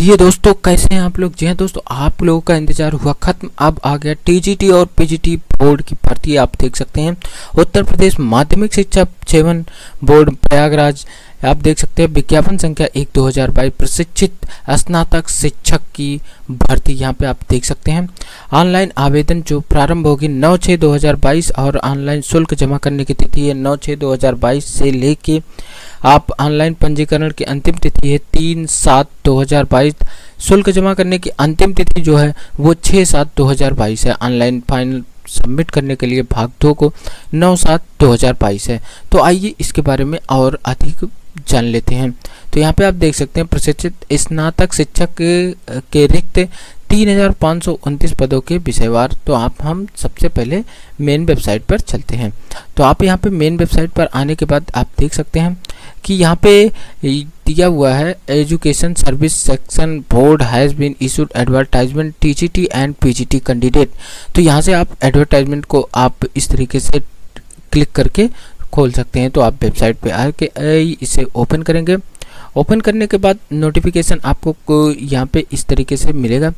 ये दोस्तों कैसे हैं आप लोग। जी हाँ दोस्तों, आप लोगों का इंतजार हुआ खत्म। अब आ गया टीजीटी और पीजीटी बोर्ड की भर्ती। आप देख सकते हैं उत्तर प्रदेश माध्यमिक शिक्षा सेवन बोर्ड प्रयागराज। आप देख सकते हैं विज्ञापन संख्या 1/2022 प्रशिक्षित स्नातक शिक्षक की भर्ती यहाँ पे आप देख सकते हैं। ऑनलाइन आवेदन जो प्रारंभ होगी 9/6/2022 और ऑनलाइन शुल्क जमा करने की तिथि है 9/6/2022 से लेके आप ऑनलाइन पंजीकरण की अंतिम तिथि है 3/7/2022। शुल्क जमा करने की अंतिम तिथि जो है वो 6/7/2022 है। ऑनलाइन फाइनल सबमिट करने के लिए भाग 2 को 9/7/2022 है। तो आइए इसके बारे में और अधिक जान लेते हैं। तो यहाँ पे आप देख सकते हैं प्रशिक्षित स्नातक शिक्षक के रिक्त 3,529 पदों के विषयवार। तो हम सबसे पहले मेन वेबसाइट पर चलते हैं। तो आप यहाँ पे मेन वेबसाइट पर आने के बाद आप देख सकते हैं कि यहाँ पे दिया हुआ है education service section board has been issued advertisement TGT and PGT candidate. तो यहाँ से आप एडवर्टाइजमेंट को आप इस तरीके से क्लिक करके खोल सकते हैं। तो आप वेबसाइट पे आके इसे ओपन करेंगे। ओपन करने के बाद नोटिफिकेशन आपको यहाँ पे इस तरीके से मिलेगा।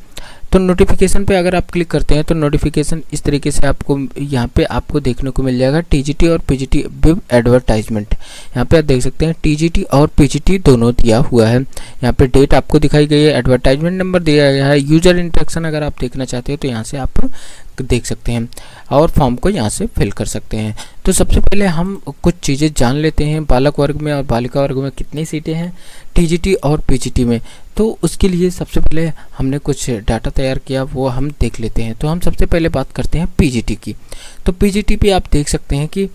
तो नोटिफिकेशन पे अगर आप क्लिक करते हैं तो नोटिफिकेशन इस तरीके से आपको यहाँ पे आपको देखने को मिल जाएगा टीजीटी और पीजीटी विद एडवर्टाइजमेंट। यहाँ पे आप देख सकते हैं टीजीटी और पीजीटी दोनों दिया हुआ है। यहाँ पे डेट आपको दिखाई गई है, एडवर्टाइजमेंट नंबर दिया गया है। यूजर इंटरेक्शन अगर आप देखना चाहते हैं तो यहाँ से आप देख सकते हैं और फॉर्म को यहाँ से फिल कर सकते हैं। तो सबसे पहले हम कुछ चीज़ें जान लेते हैं बालक वर्ग में और बालिका वर्ग में कितनी सीटें हैं टीजीटी और पीजीटी में। तो उसके लिए सबसे पहले हमने कुछ डाटा तैयार किया, वो हम देख लेते हैं। तो हम सबसे पहले बात करते हैं पीजीटी की। तो पीजीटी पे आप देख सकते हैं कि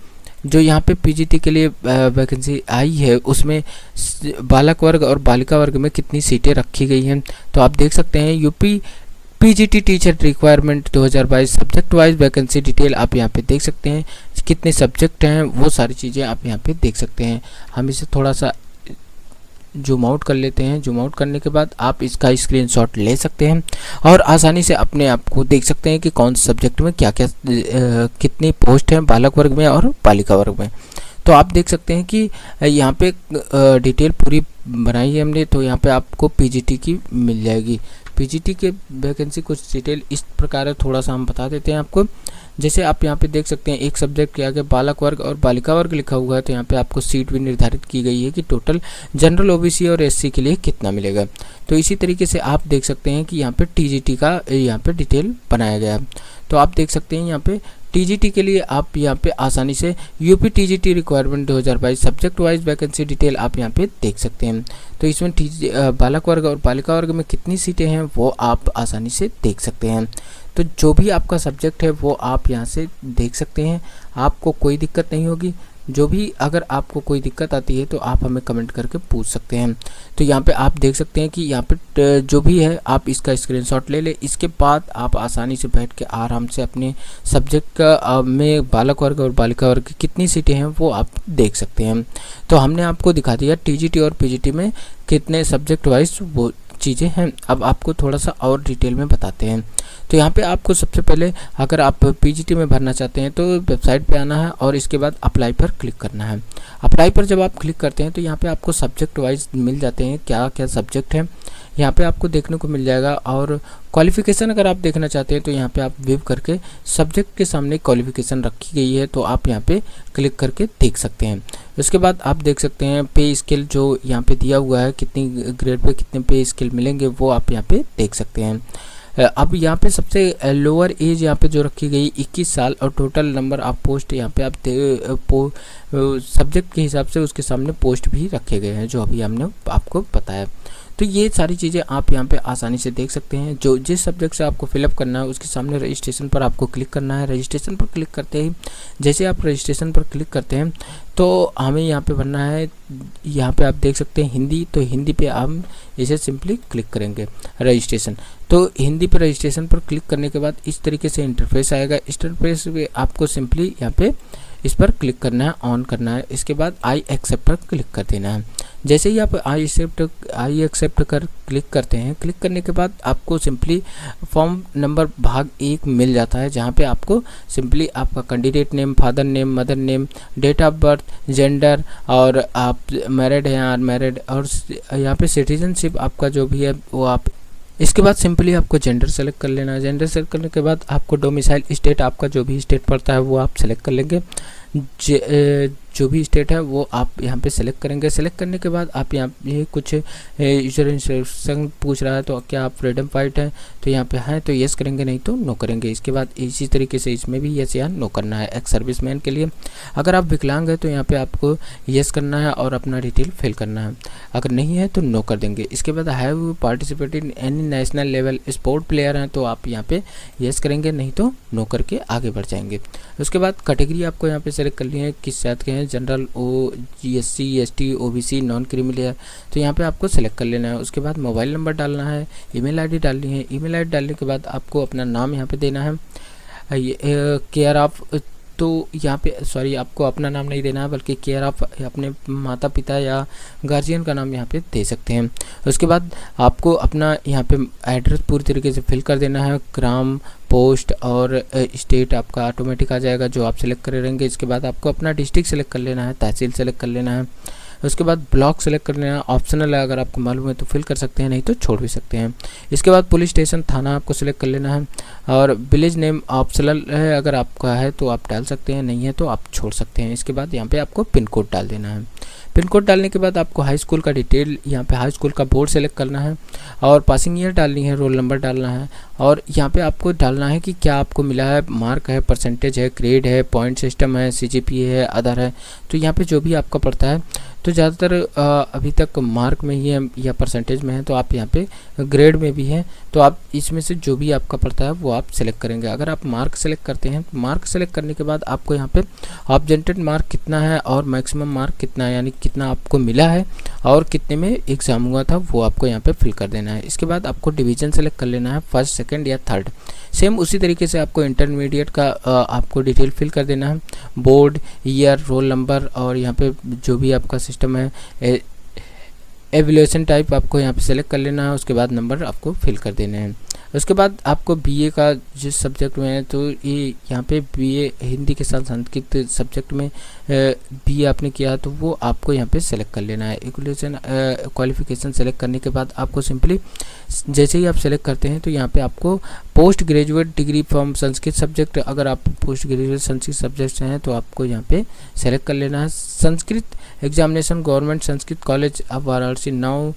जो यहाँ पे पीजीटी के लिए वैकेंसी आई है उसमें बालक वर्ग और बालिका वर्ग में कितनी सीटें रखी गई हैं। तो आप देख सकते हैं UP PGT teacher requirement 2022 subject wise vacancy detail आप यहाँ पे देख सकते हैं। कितने सब्जेक्ट हैं वो सारी चीज़ें आप यहाँ पे देख सकते हैं। हम इसे थोड़ा सा जूम आउट कर लेते हैं। जूम आउट करने के बाद आप इसका स्क्रीनशॉट ले सकते हैं और आसानी से अपने आप को देख सकते हैं कि कौन से सब्जेक्ट में क्या क्या कितनी पोस्ट हैं बालक वर्ग में और बालिका वर्ग में। तो आप देख सकते हैं कि यहाँ पे डिटेल पूरी बनाई है हमने। तो यहाँ पे आपको पीजीटी की मिल जाएगी। पीजीटी के वैकेंसी कुछ डिटेल इस प्रकार है, थोड़ा सा हम बता देते हैं आपको। जैसे आप यहाँ पे देख सकते हैं एक सब्जेक्ट के आगे बालक वर्ग और बालिका वर्ग लिखा हुआ है। तो यहाँ पे आपको सीट भी निर्धारित की गई है कि टोटल जनरल ओबीसी और एससी के लिए कितना मिलेगा। तो इसी तरीके से आप देख सकते हैं कि यहाँ पे टीजीटी का यहाँ पे डिटेल बनाया गया है। तो आप देख सकते हैं यहाँ पे टीजीटी के लिए आप यहाँ पे आसानी से UP TGT requirement 2022 subject wise vacancy detail आप यहाँ पे देख सकते हैं। तो इसमें बालक वर्ग और बालिका वर्ग में कितनी सीटें हैं वो आप आसानी से देख सकते हैं। तो जो भी आपका सब्जेक्ट है वो आप यहाँ से देख सकते हैं, आपको कोई दिक्कत नहीं होगी। जो भी अगर आपको कोई दिक्कत आती है तो आप हमें कमेंट करके पूछ सकते हैं। तो यहाँ पे आप देख सकते हैं कि यहाँ पे जो भी है आप इसका स्क्रीनशॉट ले लें। इसके बाद आप आसानी से बैठ के आराम से अपने सब्जेक्ट का में बालक वर्ग और बालिका वर्ग की कितनी सीटें हैं वो आप देख सकते हैं। तो हमने आपको दिखा दिया टीजीटी और पीजीटी में कितने सब्जेक्ट वाइज वो चीज़ें हैं। अब आपको थोड़ा सा और डिटेल में बताते हैं। तो यहाँ पे आपको सबसे पहले अगर आप पीजीटी में भरना चाहते हैं तो वेबसाइट पे आना है और इसके बाद अप्लाई पर क्लिक करना है। अप्लाई पर जब आप क्लिक करते हैं तो यहाँ पे आपको सब्जेक्ट वाइज मिल जाते हैं क्या क्या सब्जेक्ट हैं यहाँ पे आपको देखने को मिल जाएगा। और क्वालिफ़िकेशन अगर आप देखना चाहते हैं तो यहाँ पे आप व्यू करके सब्जेक्ट के सामने क्वालिफ़िकेशन रखी गई है तो आप यहाँ पे क्लिक करके देख सकते हैं। उसके बाद आप देख सकते हैं पे स्केल जो यहाँ पे दिया हुआ है, कितनी ग्रेड पे कितने पे स्केल मिलेंगे वो आप यहाँ पे देख सकते हैं। अब यहाँ पे सबसे लोअर एज यहाँ पे जो रखी गई 21 साल और टोटल नंबर ऑफ पोस्ट यहाँ पे आप सब्जेक्ट के हिसाब से उसके सामने पोस्ट भी रखे गए हैं जो अभी हमने आपको बताया। तो ये सारी चीज़ें आप यहाँ पे आसानी से देख सकते हैं। जो जिस सब्जेक्ट से आपको फिलअप करना है उसके सामने रजिस्ट्रेशन पर आपको क्लिक करना है। रजिस्ट्रेशन पर क्लिक करते ही जैसे आप रजिस्ट्रेशन पर क्लिक करते हैं तो हमें यहाँ पे भरना है, यहाँ पे आप देख सकते हैं हिंदी। तो हिंदी पे हम इसे सिंपली क्लिक करेंगे रजिस्ट्रेशन। तो हिंदी पर रजिस्ट्रेशन पर क्लिक करने के बाद इस तरीके से इंटरफेस आएगा। इंटरफेस में आपको सिंपली यहाँ पे इस पर क्लिक करना है, ऑन करना है। इसके बाद आई एक्सेप्ट पर क्लिक कर देना है। जैसे ही आप आई एक्सेप्ट कर क्लिक करते हैं, क्लिक करने के बाद आपको सिंपली फॉर्म नंबर भाग 1 मिल जाता है, जहाँ पे आपको सिंपली आपका candidate name, father name, mother name, date of birth, gender, और आप मैरिड हैं या अनमैरिड, और यहाँ पे सिटीजनशिप आपका जो भी है वो आप। इसके बाद सिंपली आपको जेंडर सेलेक्ट कर लेना है। जेंडर सेलेक्ट करने के बाद आपको डोमिसाइल स्टेट, आपका जो भी स्टेट पड़ता है वो आप सेलेक्ट कर लेंगे। जो भी स्टेट है वो आप यहाँ पे सेलेक्ट करेंगे। सेलेक्ट करने के बाद आप यहाँ ये कुछ यूजर इंस्ट्रक्शन पूछ रहा है, तो क्या आप फ्रीडम फाइट हैं, तो यहाँ पे हैं तो येस करेंगे, नहीं तो नो करेंगे। इसके बाद इसी तरीके से इसमें भी येस या नो करना है। एक्स सर्विसमैन के लिए अगर आप विकलांग है तो यहाँ पे आपको येस करना है और अपना डिटेल फिल करना है, अगर नहीं है तो नो कर देंगे। इसके बाद have participated in any national level sport player हैं, तो आप यहाँ पे येस करेंगे, नहीं तो नो करके आगे बढ़ जाएंगे। उसके बाद कैटेगरी आपको यहाँ पे सेलेक्ट करनी है, किस जात के हैं, जनरल, ओ, SC, ST, OBC, non creamy layer, तो यहाँ पे आपको सेलेक्ट कर लेना है। उसके बाद मोबाइल नंबर डालना है, ईमेल आईडी डालनी है। ईमेल आईडी डालने के बाद आपको अपना नाम यहाँ पे देना है, केयर ऑफ, तो यहाँ पे सॉरी आपको अपना नाम नहीं देना है बल्कि केयर ऑफ अपने माता पिता या गार्जियन का नाम यहाँ पे दे सकते हैं। उसके बाद आपको अपना यहाँ पे एड्रेस पूरी तरीके से फिल कर देना है, ग्राम, पोस्ट और स्टेट आपका ऑटोमेटिक आ जाएगा जो आप सिलेक्ट कर रहेंगे। इसके बाद आपको अपना डिस्ट्रिक्ट सेलेक्ट कर लेना है, तहसील सेलेक्ट कर लेना है। उसके बाद ब्लॉक सेलेक्ट कर लेना है, ऑप्शनल है, अगर आपको मालूम है तो फिल कर सकते हैं, नहीं तो छोड़ भी सकते हैं। इसके बाद पुलिस स्टेशन, थाना आपको सिलेक्ट कर लेना है, और विलेज नेम ऑप्शनल है, अगर आपका है तो आप डाल सकते हैं, नहीं है तो आप छोड़ सकते हैं। इसके बाद यहाँ पे आपको पिन कोड डाल देना है। पिन कोड डालने के बाद आपको हाई स्कूल का डिटेल, यहाँ पे हाई स्कूल का बोर्ड सेलेक्ट करना है, और पासिंग ईयर डालनी है, रोल नंबर डालना है, और यहाँ पे आपको डालना है कि क्या आपको मिला है, मार्क है, परसेंटेज है, ग्रेड है, पॉइंट सिस्टम है, CGPA है, आधार है, तो यहाँ पे जो भी आपका पड़ता है, तो ज़्यादातर अभी तक मार्क में ही है या परसेंटेज में है, तो आप यहाँ पे ग्रेड में भी है, तो आप इसमें से जो भी आपका पड़ता है वो आप सिलेक्ट करेंगे। अगर आप मार्क सेलेक्ट करते हैं, मार्क सेलेक्ट करने के बाद आपको यहाँ पे ऑब्जेक्टेड मार्क कितना है और मैक्सिमम मार्क कितना है, यानी कितना आपको मिला है और कितने में एग्ज़ाम हुआ था, वो आपको यहाँ पे फिल कर देना है। इसके बाद आपको डिवीज़न सेलेक्ट कर लेना है, फर्स्ट, सेकंड या थर्ड। सेम उसी तरीके से आपको इंटरमीडिएट का आपको डिटेल फिल कर देना है, बोर्ड, ईयर, रोल नंबर, और यहाँ पे जो भी आपका सिस्टम है, एवल्यूएशन टाइप आपको यहाँ पे सेलेक्ट कर लेना है। उसके बाद नंबर आपको फिल कर देने हैं। उसके बाद आपको BA का जिस सब्जेक्ट में है, तो ये यहाँ पे BA हिंदी के साथ संस्कृत सब्जेक्ट में BA आपने किया है, तो वो आपको यहाँ पे सेलेक्ट कर लेना है। एजुकेशन क्वालिफिकेशन सेलेक्ट करने के बाद आपको सिंपली जैसे ही आप सेलेक्ट करते हैं, तो यहाँ पे आपको post graduate degree from Sanskrit subject, अगर आप पोस्ट ग्रेजुएट संस्कृत सब्जेक्ट हैं तो आपको यहाँ पे सेलेक्ट कर लेना है। Sanskrit examination government Sanskrit college of Varanasi, now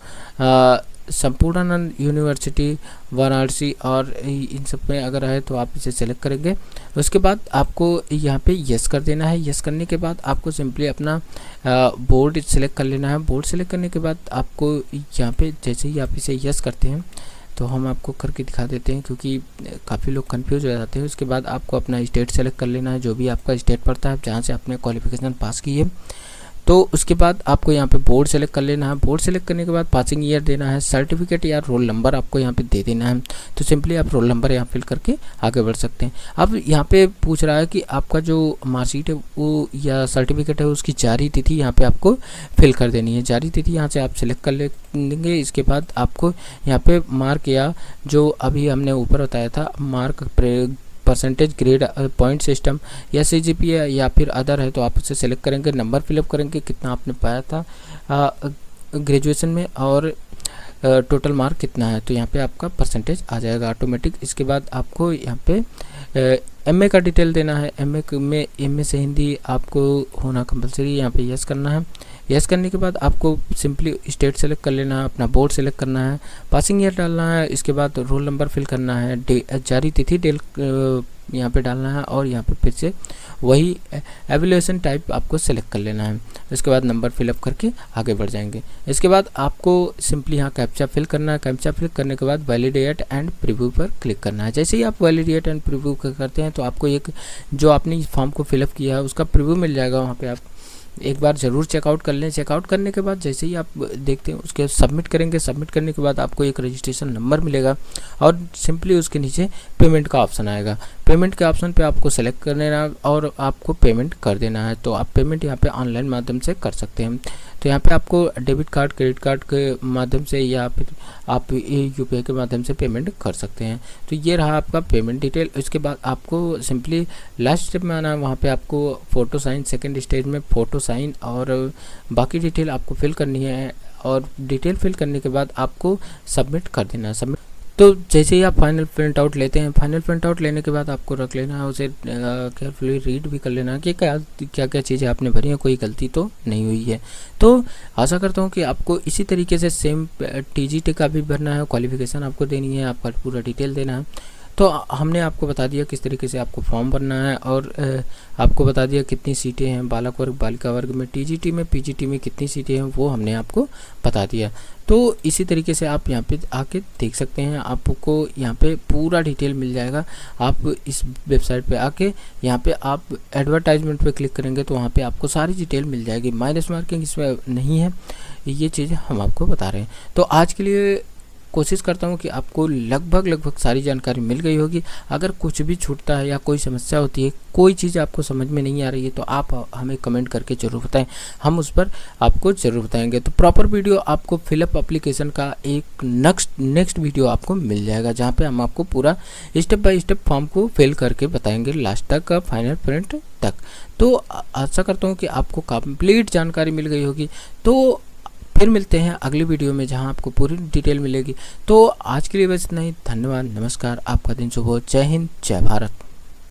Sampurnanand university Varanasi, और इन सब में अगर है तो आप इसे सेलेक्ट करेंगे। उसके बाद आपको यहाँ पे यस कर देना है। यस करने के बाद आपको सिंपली अपना बोर्ड सेलेक्ट कर लेना है। बोर्ड सेलेक्ट करने के बाद आपको यहाँ पे जैसे ही आप इसे यस करते हैं, तो हम आपको करके दिखा देते हैं क्योंकि काफ़ी लोग कंफ्यूज हो जाते हैं। उसके बाद आपको अपना स्टेट सेलेक्ट कर लेना है, जो भी आपका स्टेट पड़ता है जहाँ से आपने क्वालिफिकेशन पास की है। तो उसके बाद आपको यहाँ पे बोर्ड सेलेक्ट कर लेना है। बोर्ड सेलेक्ट करने के बाद पासिंग ईयर देना है, सर्टिफिकेट या रोल नंबर आपको यहाँ पे दे देना है। तो सिंपली आप रोल नंबर यहाँ फिल करके आगे बढ़ सकते हैं। अब यहाँ पे पूछ रहा है कि आपका जो मार्कशीट है वो या सर्टिफिकेट है उसकी जारी तिथि यहाँ पे आपको फिल कर देनी है। जारी तिथि यहाँ से आप सिलेक्ट कर लेंगे। इसके बाद आपको यहाँ पे मार्क या जो अभी हमने ऊपर बताया था mark, percentage, grade, point system या CGPA या फिर अदर है, तो आप उसे सेलेक्ट करेंगे। नंबर फिलअप करेंगे कितना आपने पाया था ग्रेजुएशन में, और टोटल मार्क कितना है, तो यहाँ पे आपका परसेंटेज आ जाएगा ऑटोमेटिक। इसके बाद आपको यहाँ पे MA का डिटेल देना है। MA से हिंदी आपको होना कंपलसरी, यहाँ पे यस करना है। यस करने के बाद आपको सिंपली स्टेट सेलेक्ट कर लेना है, अपना बोर्ड सेलेक्ट करना है, पासिंग ईयर डालना है। इसके बाद रोल नंबर फिल करना है, जारी तिथि यहाँ पे डालना है, और यहाँ पे फिर से वही एवल्यूएशन टाइप आपको सेलेक्ट कर लेना है। इसके बाद नंबर फिलअप करके आगे बढ़ जाएंगे। इसके बाद आपको सिंपली यहाँ कैप्चा फिल करना है। कैप्चा फिल करने के बाद वैलिडेट एंड प्रीव्यू पर क्लिक करना है। जैसे ही आप वैलिडेट एंड प्रीव्यू करते हैं तो आपको एक जो आपने इस फॉर्म को फिलअप किया है उसका प्रीव्यू मिल जाएगा। वहाँ पे आप एक बार ज़रूर चेकआउट कर लें। चेकआउट करने के बाद जैसे ही आप देखते हैं उसके सबमिट करेंगे, सबमिट करने के बाद आपको एक रजिस्ट्रेशन नंबर मिलेगा और सिंपली उसके नीचे पेमेंट का ऑप्शन आएगा। पेमेंट के ऑप्शन पे आपको सेलेक्ट कर लेना और आपको पेमेंट कर देना है। तो आप पेमेंट यहाँ पे ऑनलाइन माध्यम से कर सकते हैं। तो यहाँ पे आपको डेबिट कार्ड, क्रेडिट कार्ड के माध्यम से या फिर आप यूपीआई के माध्यम से पेमेंट कर सकते हैं। तो ये रहा आपका पेमेंट डिटेल। इसके बाद आपको सिंपली लास्ट स्टेप में आना है। वहाँ पे आपको फ़ोटो साइन, सेकंड स्टेज में फ़ोटो साइन और बाकी डिटेल आपको फिल करनी है और डिटेल फिल करने के बाद आपको सबमिट कर देना है। सबमिट तो जैसे ही आप फाइनल प्रिंट आउट लेते हैं, फाइनल प्रिंट आउट लेने के बाद आपको रख लेना है, उसे केयरफुली रीड भी कर लेना है कि क्या क्या चीज़ें आपने भरी हैं, कोई गलती तो नहीं हुई है। तो आशा करता हूँ कि आपको इसी तरीके से सेम टीजीटी का भी भरना है, क्वालिफिकेशन आपको देनी है, आपका पूरा डिटेल देना है। तो हमने आपको बता दिया किस तरीके से आपको फॉर्म भरना है और आपको बता दिया कितनी सीटें हैं बालक वर्ग, बालिका वर्ग में, टीजीटी में, पीजीटी में कितनी सीटें हैं वो हमने आपको बता दिया। तो इसी तरीके से आप यहाँ पे आके देख सकते हैं, आपको यहाँ पे पूरा डिटेल मिल जाएगा। आप इस वेबसाइट पे आके यहाँ पे आप एडवर्टाइजमेंट पे क्लिक करेंगे तो वहाँ पे आपको सारी डिटेल मिल जाएगी। माइनस मार्किंग इसमें नहीं है, ये चीज़ें हम आपको बता रहे हैं। तो आज के लिए कोशिश करता हूँ कि आपको लगभग सारी जानकारी मिल गई होगी। अगर कुछ भी छूटता है या कोई समस्या होती है, कोई चीज़ आपको समझ में नहीं आ रही है तो आप हमें कमेंट करके ज़रूर बताएं, हम उस पर आपको ज़रूर बताएंगे। तो प्रॉपर वीडियो आपको फिलअप एप्लीकेशन का एक नेक्स्ट वीडियो आपको मिल जाएगा, जहाँ पे हम आपको पूरा स्टेप बाय स्टेप फॉर्म को फिल करके बताएंगे लास्ट तक का फाइनल प्रिंट तक। तो आशा करता हूँ कि आपको कंप्लीट जानकारी मिल गई होगी। तो फिर मिलते हैं अगली वीडियो में जहां आपको पूरी डिटेल मिलेगी। तो आज के लिए बस इतना ही। धन्यवाद, नमस्कार, आपका दिन शुभ हो। जय हिंद, जय भारत।